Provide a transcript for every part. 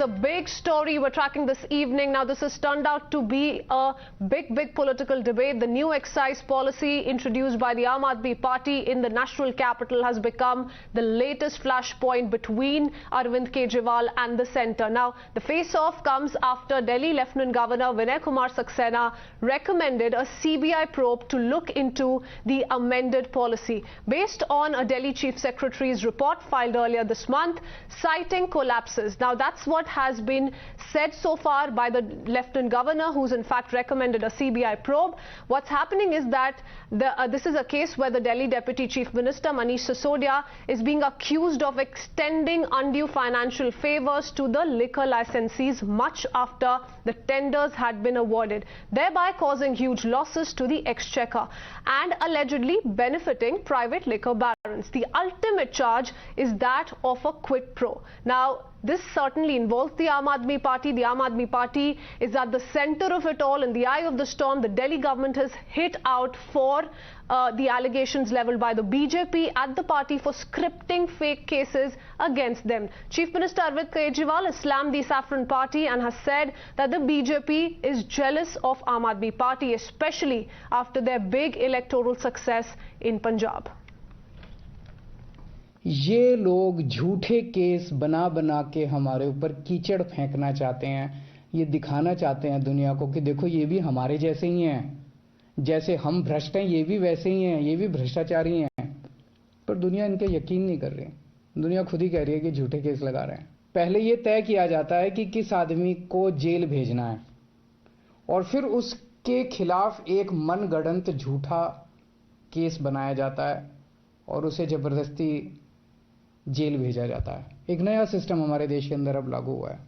The big story we're tracking this evening. Now, this has turned out to be a big political debate. The new excise policy introduced by the Aam Aadmi Party in the national capital has become the latest flashpoint between Arvind Kejriwal and the centre. Now, the face-off comes after Delhi Lieutenant Governor Vinay Kumar Saxena recommended a CBI probe to look into the amended policy based on a Delhi Chief Secretary's report filed earlier this month citing collapses. Now, that's what has been said so far by the Lieutenant Governor, who's in fact recommended a CBI probe. What's happening is that this is a case where the Delhi Deputy Chief Minister Manish Sisodia is being accused of extending undue financial favours to the liquor licensees much after the tenders had been awarded, thereby causing huge losses to the exchequer and allegedly benefiting private liquor barons. The ultimate charge is that of a quid pro. Now, this certainly involves the Aam Aadmi Party. The Aam Aadmi Party is at the centre of it all. In the eye of the storm, the Delhi government has hit out for the allegations levelled by the BJP at the party for scripting fake cases against them. Chief Minister Arvind Kejriwal has slammed the Saffron Party and has said that the BJP is jealous of Aam Aadmi Party, especially after their big electoral success in Punjab. ये लोग झूठे case बना बना के हमारे ऊपर कीचड़ फेंकना चाहते हैं। ये दिखाना चाहते हैं दुनिया को कि देखो ये भी हमारे जैसे ही हैं, जैसे हम भ्रष्ट हैं ये भी वैसे ही हैं, ये भी भ्रष्टाचारी हैं। पर दुनिया इनके यकीन नहीं कर रही। दुनिया खुद ही कह रही है कि झूठे केस लगा रहे हैं। पहले ये तय किया जाता है कि किस आदमी को जेल भेजना है और फिर उसके खिलाफ एक मनगढ़ंत झूठा केस बनाया जाता है और उसे जबरदस्ती जेल भेजा जाता है। एक नया सिस्टम हमारे देश के अंदर अब लागू हुआ है।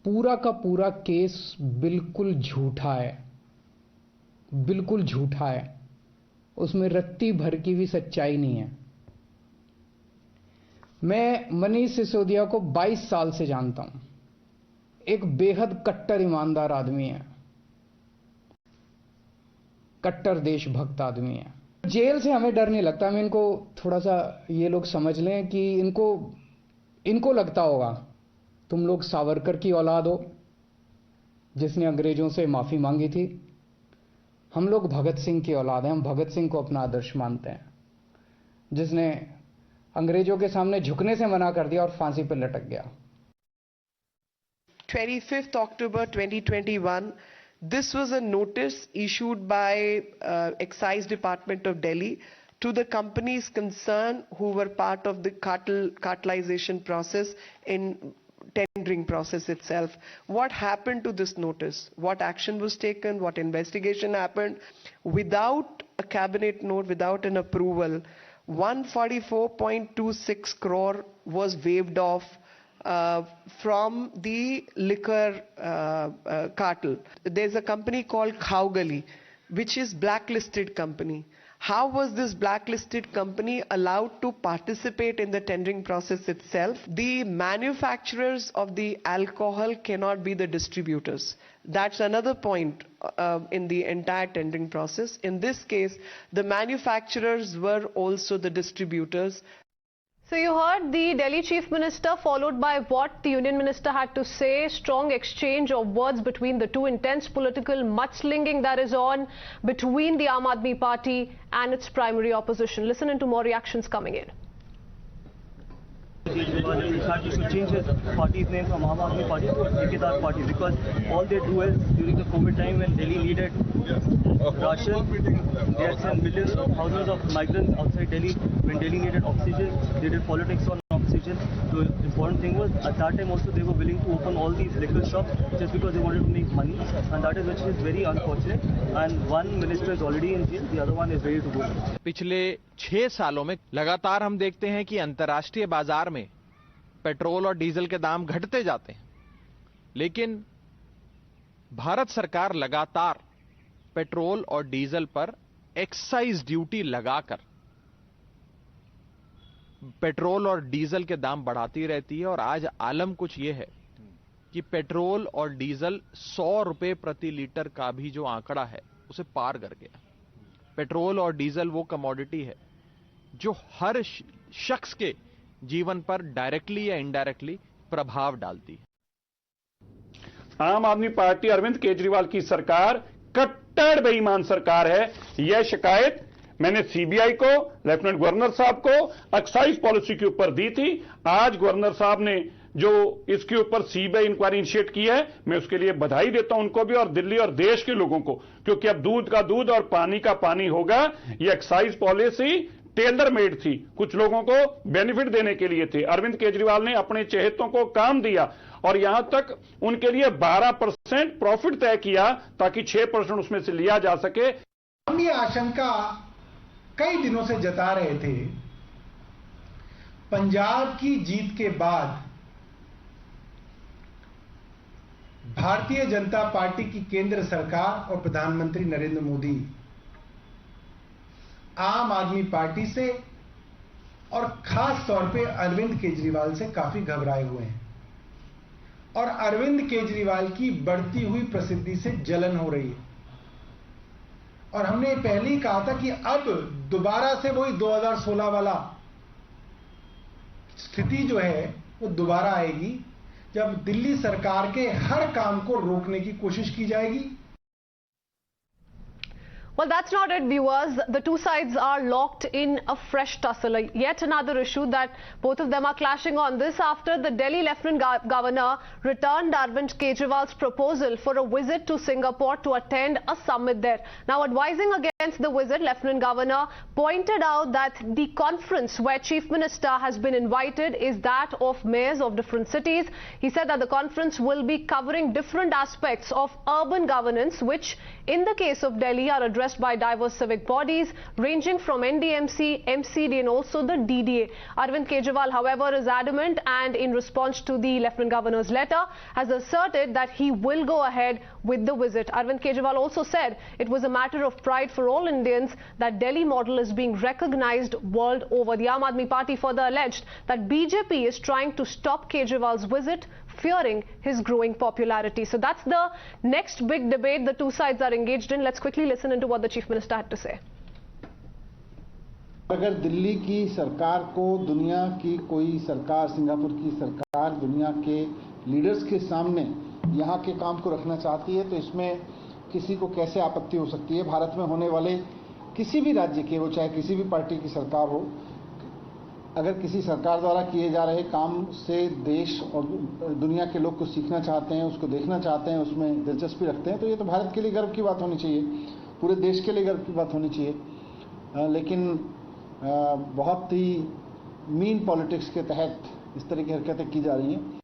पूरा का पूरा केस बिल्कुल झूठा है, बिल्कुल झूठा है। उसमें रत्ती भर की भी सच्चाई नहीं है। मैं मनीष सिसोदिया को 22 साल से जानता हूं। एक बेहद कट्टर ईमानदार आदमी है, कट्टर देशभक्त आदमी है। जेल से हमें डर नहीं लगता। हमें इनको थोड़ा सा ये लोग समझ लें कि इनको लगता होगा तुम लोग सावरकर की औलाद हो जिसने अंग्रेजों से माफी मांगी थी। हम लोग भगत सिंह की औलाद हैं। हम भगत सिंह को अपना आदर्श मानते हैं, जिसने अंग्रेजों के सामने झुकने से मना कर दिया और फांसी पर लटक गया। 25th October 2021, this was a notice issued by Excise Department of Delhi to the companies concerned who were part of the cartelization process in tendering process itself. What happened to this notice? What action was taken? What investigation happened? Without a cabinet note, without an approval, 144.26 crore was waived off from the liquor cartel. There's a company called Khaugali, which is blacklisted company. How was this blacklisted company allowed to participate in the tendering process itself? The manufacturers of the alcohol cannot be the distributors. That's another point in the entire tendering process. In this case, the manufacturers were also the distributors. So you heard the Delhi Chief Minister, followed by what the Union Minister had to say. Strong exchange of words between the two. Intense political mudslinging that is on between the Aam Aadmi Party and its primary opposition. Listen into more reactions coming in. Kejriwal has decided to change his party's name from Aam Aadmi Party to Ekta Party because all they do is during the COVID time when Delhi needed ration, they had sent millions, thousands of migrants outside Delhi. When Delhi needed oxygen, they did politics on oxygen. The important thing was at that time also they were willing to open all these liquor shops just because they wanted to make money, and that is which is very unfortunate. And one minister is already in jail, the other one is ready to go. पिछले 6 सालों में लगातार हम देखते हैं कि अंतर्राष्ट्रीय बाजार में पेट्रोल और डीजल के दाम घटते जाते हैं, लेकिन भारत सरकार लगातार पेट्रोल और डीजल पर एक्साइज ड्यूटी लगाकर पेट्रोल और डीजल के दाम बढ़ाती रहती है। और आज आलम कुछ यह है कि पेट्रोल और डीजल 100 रुपए प्रति लीटर का भी जो आंकड़ा है उसे पार कर गया। पेट्रोल और डीजल वो कमोडिटी है जो हर शख्स के जीवन पर डायरेक्टली या इनडायरेक्टली प्रभाव डालती है। आम आदमी पार्टी अरविंद केजरीवाल की सरकार कट्टर बेईमान सरकार है। यह शिकायत मैंने सीबीआई को, लेफ्टिनेंट गवर्नर साहब को एक्साइज पॉलिसी के ऊपर दी थी। आज गवर्नर साहब ने जो इसके ऊपर सीबीआई इंक्वायरी इनिशिएट की है, मैं उसके लिए बधाई देता हूं उनको भी और दिल्ली और देश के लोगों को, क्योंकि अब दूध का दूध और पानी का पानी होगा। ये एक्साइज पॉलिसी टेलर मेड थी, कुछ लोगों को बेनिफिट देने के लिए थे। अरविंद केजरीवाल ने अपने चहेतों को काम दिया और यहां तक उनके लिए 12% प्रॉफिट तय किया ताकि 6% उसमें से लिया जा सके। हम ये आशंका कई दिनों से जता रहे थे, पंजाब की जीत के बाद भारतीय जनता पार्टी की केंद्र सरकार और प्रधानमंत्री नरेंद्र मोदी आम आदमी पार्टी से और खास तौर पे अरविंद केजरीवाल से काफी घबराए हुए हैं और अरविंद केजरीवाल की बढ़ती हुई प्रसिद्धि से जलन हो रही है। और हमने पहले ही कहा था कि अब दोबारा से वही 2016 वाला स्थिति जो है वो दोबारा आएगी, जब दिल्ली सरकार के हर काम को रोकने की कोशिश की जाएगी। Well, that's not it, viewers. The two sides are locked in a fresh tussle. Yet another issue that both of them are clashing on. This after the Delhi Lieutenant Governor returned Arvind Kejriwal's proposal for a visit to Singapore to attend a summit there. Now, advising against the visit, Lieutenant Governor pointed out that the conference where Chief Minister has been invited is that of mayors of different cities. He said that the conference will be covering different aspects of urban governance, which in the case of Delhi are addressed by diverse civic bodies ranging from NDMC, MCD and also the DDA. Arvind Kejriwal, however, is adamant and in response to the Lieutenant Governor's letter has asserted that he will go ahead with the visit. Arvind Kejriwal also said it was a matter of pride for all Indians that Delhi model is being recognized world over. The Aam Aadmi Party further alleged that BJP is trying to stop Kejriwal's visit, fearing his growing popularity. So that's the next big debate the two sides are engaged in. Let's quickly listen into what the Chief Minister had to say. अगर दिल्ली की सरकार को दुनिया की कोई सरकार, Singapore की सरकार दुनिया के लीडर्स के सामने यहाँ के काम को रखना चाहती है, तो इसमें किसी को कैसे आपत्ति हो सकती है। भारत में होने वाले किसी भी राज्य के, वो चाहे किसी भी पार्टी की सरकार हो, अगर किसी सरकार द्वारा किए जा रहे काम से देश और दुनिया के लोग कुछ सीखना चाहते हैं, उसको देखना चाहते हैं, उसमें दिलचस्पी रखते हैं, तो ये तो भारत के लिए गर्व की बात होनी चाहिए, पूरे देश के लिए गर्व की बात होनी चाहिए। लेकिन बहुत ही मीन पॉलिटिक्स के तहत इस तरह की हरकतें की जा रही हैं।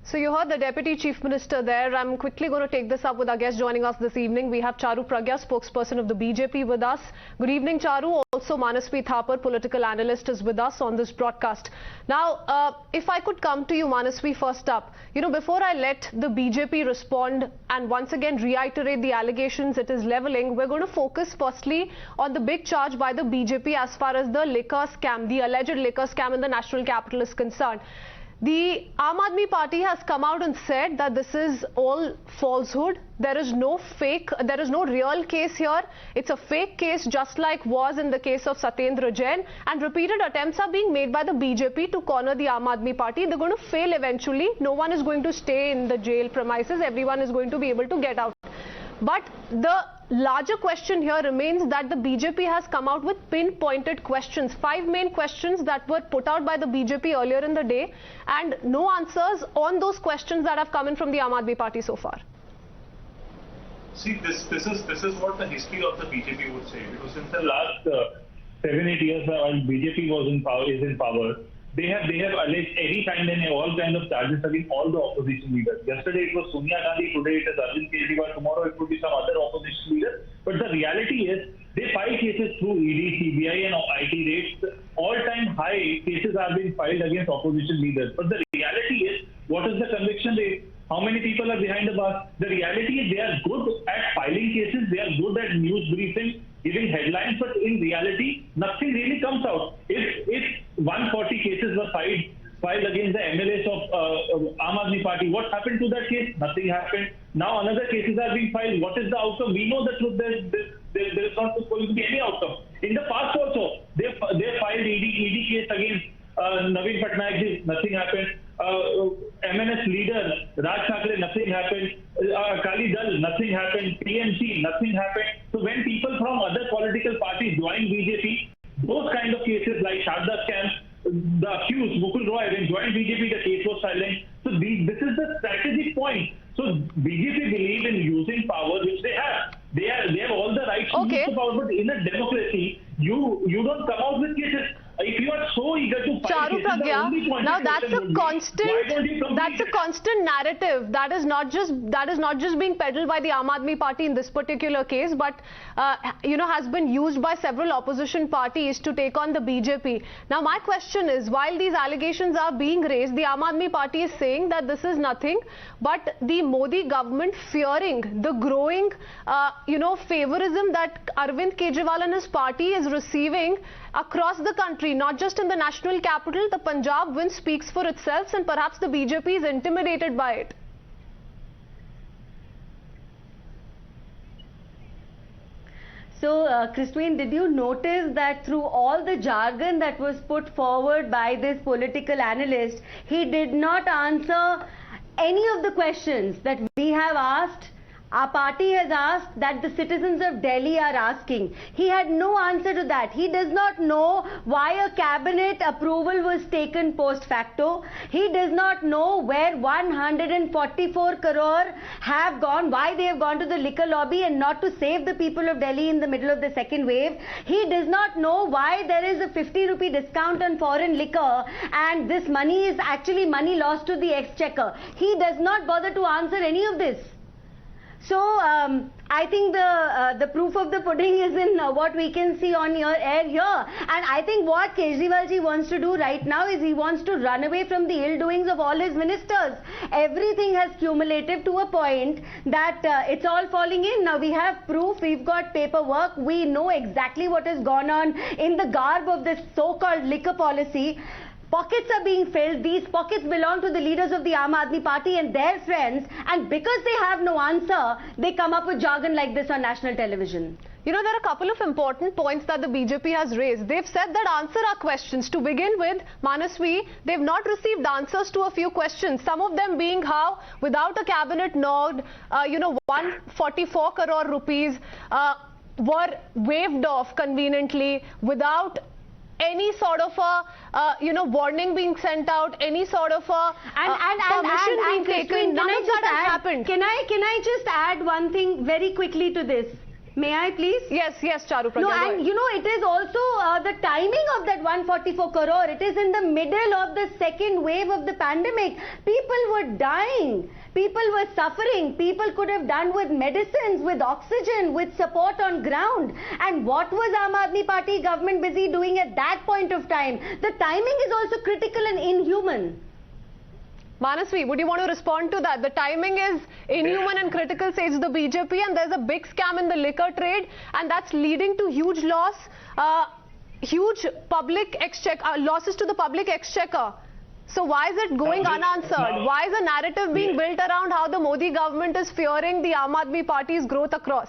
So you heard the Deputy Chief Minister there. I'm quickly going to take this up with our guest joining us this evening. We have Charu Pragya, spokesperson of the BJP with us. Good evening, Charu. Also, Manasvi Thapar, political analyst, is with us on this broadcast. Now, if I could come to you, Manasvi, first up. You know, before I let the BJP respond and once again reiterate the allegations it is levelling, we're going to focus firstly on the big charge by the BJP as far as the liquor scam, the alleged liquor scam in the national capital is concerned. The Aam Aadmi Party has come out and said that this is all falsehood. There is no real case here. It's a fake case, just like was in the case of Satyendra Jain. And repeated attempts are being made by the BJP to corner the Aam Aadmi Party. They're going to fail eventually. No one is going to stay in the jail premises. Everyone is going to be able to get out. But the larger question here remains that the BJP has come out with pinpointed questions, 5 main questions that were put out by the BJP earlier in the day, and no answers on those questions that have come in from the Aam Aadmi Party so far. See, this is what the history of the BJP would say, because since the last 7-8 years while BJP is in power, they have alleged any kind and all kind of charges against all the opposition leaders. Yesterday it was Sonia Gandhi, today it is Arvind Kejriwal, tomorrow it could be some other opposition leader. But the reality is they file cases through ED, CBI and IT rates. All-time high cases are being filed against opposition leaders. But the reality is, what is the conviction rate? How many people are behind the bars? The reality is they are good at filing cases, they are good at news briefing, giving headlines, but in reality, nothing really comes out. If 140 cases were filed against the MLAs of Aam Aadmi Party, what happened to that case? Nothing happened. Now another cases are being filed. What is the outcome? We know the truth. There is not going to be any outcome. In the past also, they filed ED case against Naveen Patnaik. Nothing happened. MNS leader Raj Thackeray, nothing happened. Akali Dal, nothing happened. PMC, nothing happened. So when people from other political parties join BJP, those kind of cases like Sharda scam, the accused Mukul Roy, when joined BJP, the case was silent. So this is the strategic point. So BJP believe in using power, which they have. They have all the rights to use the power, but in a democracy, you don't come out with cases. If you are so eager to fight cases, the only point now that's a constant narrative that is not just being peddled by the Aam Aadmi Party in this particular case, but has been used by several opposition parties to take on the BJP. Now my question is, while these allegations are being raised, the Aam Aadmi Party is saying that this is nothing but the Modi government fearing the growing favorism that Arvind Kejriwal and his party is receiving across the country, not just in the national capital. The Punjab win speaks for itself, and perhaps the BJP is intimidated by it. So, Kritsween, did you notice that through all the jargon that was put forward by this political analyst, he did not answer any of the questions that we have asked? Our party has asked, that the citizens of Delhi are asking. He had no answer to that. He does not know why a cabinet approval was taken post facto. He does not know where 144 crore have gone, why they have gone to the liquor lobby and not to save the people of Delhi in the middle of the second wave. He does not know why there is a 50 rupee discount on foreign liquor and this money is actually money lost to the exchequer. He does not bother to answer any of this. So, I think the proof of the pudding is in what we can see on your air here. And I think what Kejriwal ji wants to do right now is he wants to run away from the ill doings of all his ministers. Everything has cumulated to a point that it's all falling in. Now we have proof, we've got paperwork, we know exactly what has gone on in the garb of this so-called liquor policy. Pockets are being filled. These pockets belong to the leaders of the Aam Aadmi Party and their friends, and because they have no answer, they come up with jargon like this on national television. You know, there are a couple of important points that the BJP has raised. They've said that answer our questions. To begin with, Manasvi, they've not received answers to a few questions. Some of them being how, without a cabinet nod, 144 crore rupees were waived off conveniently without any sort of a warning being sent out, any sort of a permission being taken. None of that has happened. Can I just add one thing very quickly to this? May I please? Yes, Charu. No, and it is also the timing of that 144 crore. It is in the middle of the second wave of the pandemic. People were dying. People were suffering. People could have done with medicines, with oxygen, with support on ground. And what was Aam Aadmi Party government busy doing at that point of time? The timing is also critical and inhuman. Manasvi, would you want to respond to that? The timing is inhuman and critical, says the BJP, and there's a big scam in the liquor trade, and that's leading to huge loss, huge public losses to the public exchequer. So why is it going unanswered? Why is a narrative being built around how the Modi government is fearing the Aam Aadmi Party's growth across?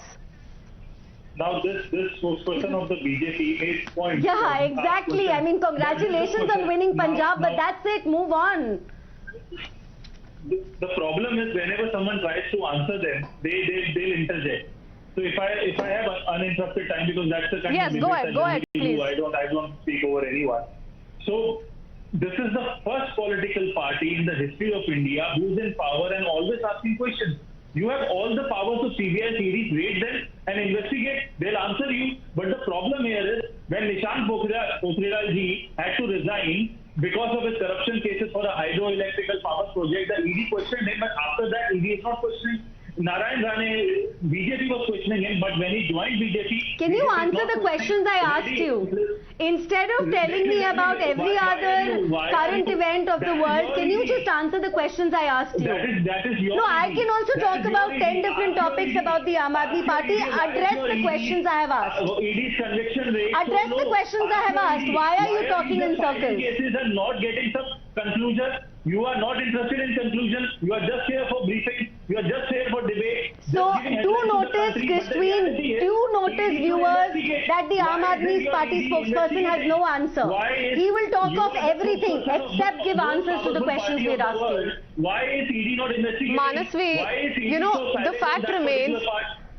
Now this spokesperson of the BJP made points. Yeah, exactly. I mean, congratulations on winning Punjab, but that's it. Move on. The problem is whenever someone tries to answer them, they'll interject. So if I have uninterrupted time, because that's the kind of debate go ahead, please. I don't speak over anyone. So this is the first political party in the history of India who's in power and always asking questions. You have all the powers of CBI, CDs, raid them and investigate. They'll answer you. But the problem here is when Nishant Pokhriyal ji had to resign because of his corruption cases for a hydroelectrical power project, the ED questioned him, but after that ED is not questioning. Narayan Rane, BJP was questioning him, but when he joined BJP... Can you answer the questions I asked you? Instead of telling me about every other current event of the world, can you just answer the questions I asked you? That is your... No, I can also talk about 10 different topics about the Aam Aadmi Party. Address the questions I have asked. ED's conviction rate... Address the questions I have asked. Why are you talking in circles? Cases are not getting some conclusion. You are not interested in conclusion. You are just here for briefing. You are just here for debate. So, do notice, Kritsween, do notice his viewers that the Aam Aadmi Party spokesperson has no answer. He will talk of everything except give answers to the questions we are asking. Why is ED not investigating? Manasvi, you know, the fact remains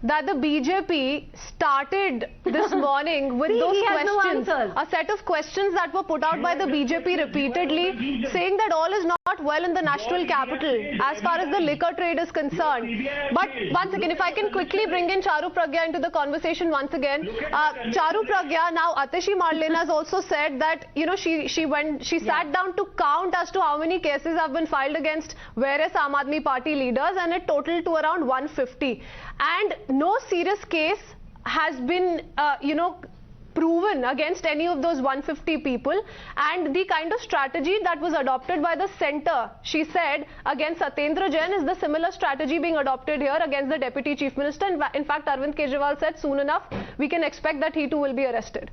that the BJP started this morning with those questions, a set of questions that were put out by the BJP repeatedly, saying that all is not well in the national capital as far as the liquor trade is concerned. But once again, if I can quickly bring in Charu Pragya into the conversation once again. Charu Pragya, now Atishi Marlena has also said that, you know, she sat down to count as to how many cases have been filed against various Aam Aadmi Party leaders, and it totaled to around 150. And no serious case has been, proven against any of those 150 people. And the kind of strategy that was adopted by the centre, she said, against Satyendra Jain is the similar strategy being adopted here against the Deputy Chief Minister. In fact, Arvind Kejriwal said soon enough we can expect that he too will be arrested.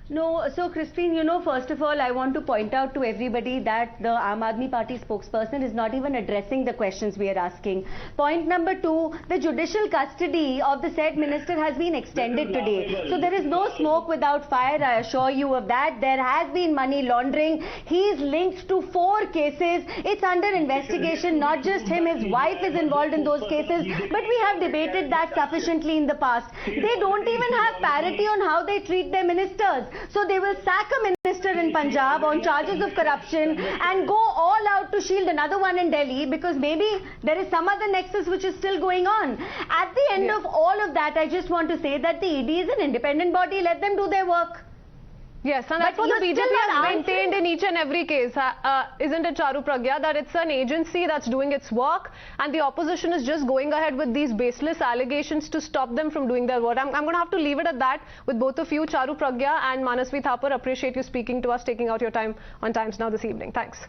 No, so Kritsween, you know, first of all, I want to point out to everybody that the Aam Aadmi Party spokesperson is not even addressing the questions we are asking. Point number 2, the judicial custody of the said minister has been extended today. So there is no smoke without fire, I assure you of that. There has been money laundering. He is linked to 4 cases. It's under investigation. Not just him, his wife is involved in those cases. But we have debated that sufficiently in the past. They don't even have parity on how they treat their ministers. So they will sack a minister in Punjab on charges of corruption and go all out to shield another one in Delhi because maybe there is some other nexus which is still going on. At the end of all of that, I just want to say that the ED is an independent body. Let them do their work. Yes, and that's what the BJP has maintained in each and every case, isn't it, Charu Pragya, that it's an agency that's doing its work and the opposition is just going ahead with these baseless allegations to stop them from doing their work. I'm going to have to leave it at that with both of you, Charu Pragya and Manasvi Thapar. Appreciate you speaking to us, taking out your time on Times Now this evening. Thanks.